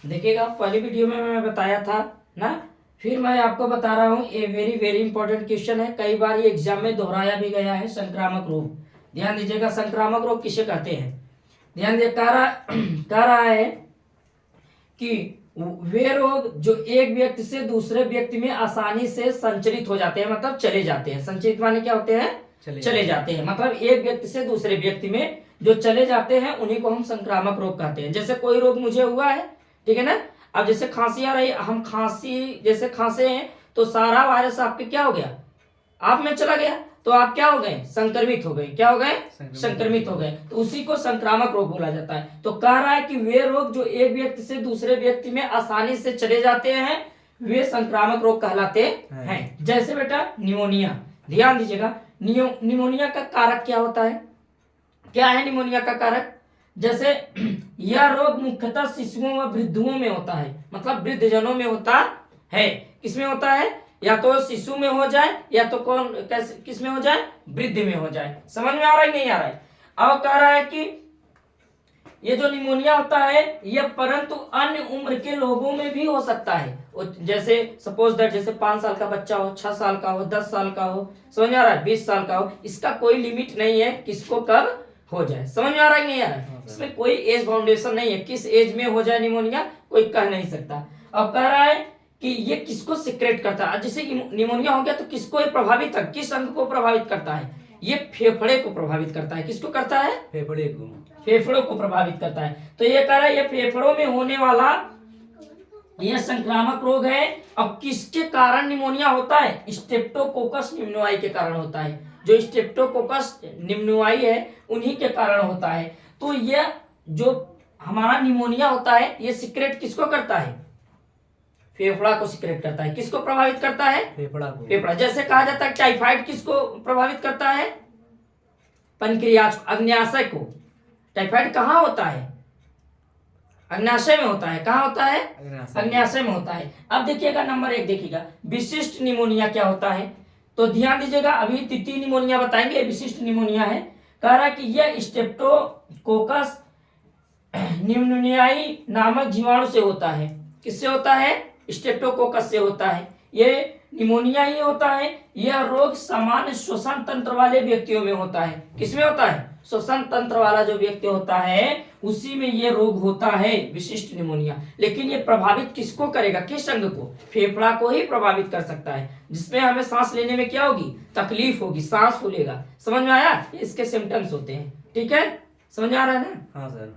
देखिएगा, पहली वीडियो में मैं बताया था ना, फिर मैं आपको बता रहा हूँ। ये वेरी वेरी इंपॉर्टेंट क्वेश्चन है, कई बार ये एग्जाम में दोहराया भी गया है। संक्रामक रोग, ध्यान दीजिएगा, संक्रामक रोग किसे कहते हैं। ध्यान दिए, कह रहा है कि वे रोग जो एक व्यक्ति से दूसरे व्यक्ति में आसानी से संचरित हो जाते हैं, मतलब चले जाते हैं। संचरित माने क्या होते हैं, चले जाते हैं। मतलब एक व्यक्ति से दूसरे व्यक्ति में जो चले जाते हैं उन्हीं को हम संक्रामक रोग कहते हैं। जैसे कोई रोग मुझे हुआ है, ठीक है ना, अब जैसे खांसी आ रही, हम खांसी जैसे खांसे हैं तो सारा वायरस आपके क्या हो गया, आप में चला गया, तो आप क्या हो गए, संक्रमित हो गए। क्या हो गए, संक्रमित हो गए। तो उसी को संक्रामक रोग बोला जाता है। तो कह रहा है कि वे रोग जो एक व्यक्ति से दूसरे व्यक्ति में आसानी से चले जाते हैं वे संक्रामक रोग कहलाते हैं। जैसे बेटा निमोनिया, ध्यान दीजिएगा, निमोनिया का कारक क्या होता है, क्या है निमोनिया का कारक। जैसे यह रोग मुख्यतः शिशुओं व वृद्धों में होता है, मतलब वृद्धजनों में होता है। किसमें होता है, या तो शिशु में हो जाए या तो कौन कैसे किस में हो जाए, वृद्ध में हो जाए। समझ में आ रहा है नहीं आ रहा है। अब कह रहा है कि ये जो निमोनिया होता है ये परंतु अन्य उम्र के लोगों में भी हो सकता है। जैसे सपोज दैट, जैसे 5 साल का बच्चा हो, 6 साल का हो, 10 साल का हो, समझ में आ रहा है, 20 साल का हो, इसका कोई लिमिट नहीं है किसको कब हो जाए। समझ में आ रहा है नहीं आ रहा है, इसमें कोई एज बाउंडेशन नहीं है, किस एज में हो जाए निमोनिया कोई कह नहीं सकता। अब कह रहा है कि ये किसको सिक्रेट करता है, जैसे निमोनिया हो गया तो किसको ये प्रभावित है, किस अंग को प्रभावित करता है, ये फेफड़े को प्रभावित करता है। किसको करता है, फेफड़े को, फेफड़ों को प्रभावित करता है। तो ये कह रहा है ये फेफड़ों में होने वाला यह संक्रामक रोग है। अब किसके कारण निमोनिया होता है, स्ट्रेप्टोकोकस निम्नोआई के कारण होता है। जो स्ट्रेप्टोकोकस निम्नोआई है उन्हीं के कारण होता है। तो यह जो हमारा निमोनिया होता है ये सिक्रेट किसको करता है, फेफड़ा को सिक्रेट करता है। किसको प्रभावित करता है, फेफड़ा को, फेफड़ा। जैसे कहा जाता है टाइफाइड किसको प्रभावित करता है, पैंक्रियाज, अग्न्याशय को। टाइफाइड कहाँ होता है, अग्न्याशय में होता है। कहाँ होता है, अग्न्याशय में होता है। अब देखिएगा नंबर 1 देखिएगा, विशिष्ट निमोनिया क्या होता है। तो ध्यान दीजिएगा, अभी द्वितीय निमोनिया बताएंगे, विशिष्ट निमोनिया है। कह रहा है कि यह स्ट्रेप्टोकोकस निम्नोनियाई नामक जीवाणु से होता है। किससे होता है, स्ट्रेप्टोकोकस से होता है। ये निमोनिया ही होता है। यह रोग सामान्य श्वसन तंत्र वाले व्यक्तियों में होता है। किसमें होता है, श्वसन तंत्र वाला जो व्यक्ति होता है उसी में ये रोग होता है, विशिष्ट निमोनिया। लेकिन ये प्रभावित किसको करेगा, किस अंग को, फेफड़ा को ही प्रभावित कर सकता है, जिसमें हमें सांस लेने में क्या होगी, तकलीफ होगी, सांस फूलेगा। समझ में आया, इसके सिम्टम्स होते हैं। ठीक है, समझ में आ रहा है ना। हाँ सर।